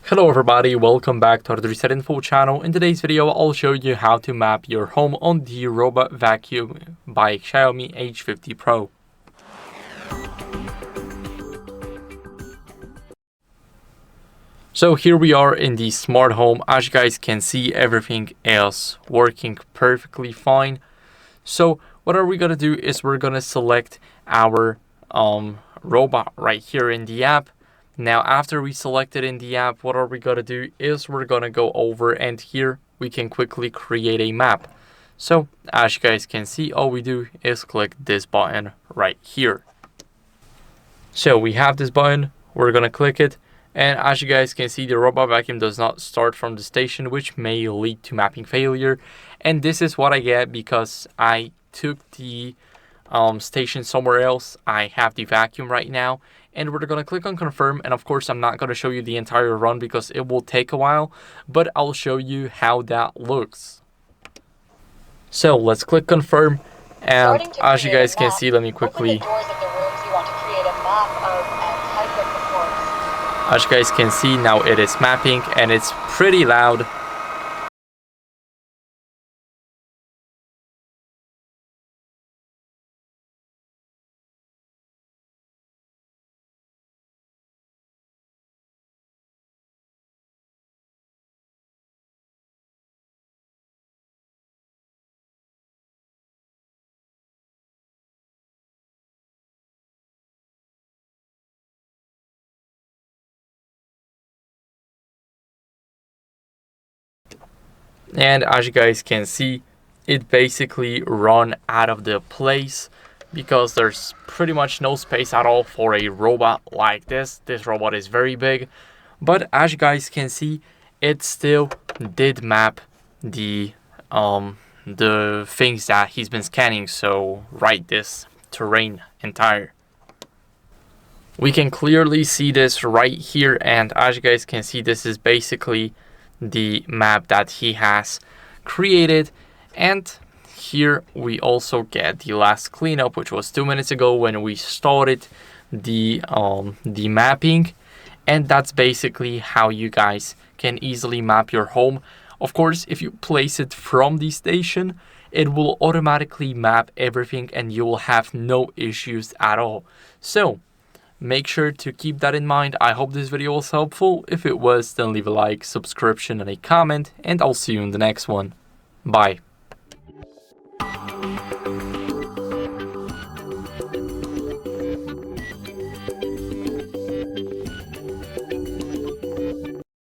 Hello everybody, welcome back to HardReset.Info channel. In today's video, I'll show you how to map your home on the robot vacuum by Xiaomi H50 Pro. So here we are in the smart home. As you guys can see, everything is working perfectly fine. So what are we gonna do is we're gonna select our robot right here in the app. Now, after we select it in the app, what are we gonna do is we're gonna go over, and here we can quickly create a map. So as you guys can see, all we do is click this button right here. So we have this button, we're gonna click it, and as you guys can see, the robot vacuum does not start from the station, which may lead to mapping failure. And this is what I get because I took the station somewhere else. I have the vacuum right now, and we're gonna click on confirm. And of course, I'm not gonna show you the entire run because it will take a while, but I'll show you how that looks. So let's click confirm, and as you guys can see, let me quickly. As you guys can see, now it is mapping and it's pretty loud. And as you guys can see, it basically run out of the place because there's pretty much no space at all for a robot like this. This robot is very big, but as you guys can see, it still did map the things that he's been scanning. So right, this terrain entire. We can clearly see this right here, and as you guys can see, this is basically the map that he has created. And here we also get the last cleanup, which was 2 minutes ago when we started the mapping. And that's basically how you guys can easily map your home. Of course, if you place it from the station, it will automatically map everything and you will have no issues at all. So make sure to keep that in mind. I hope this video was helpful. If it was, then leave a like, subscription, and a comment, and I'll see you in the next one. Bye.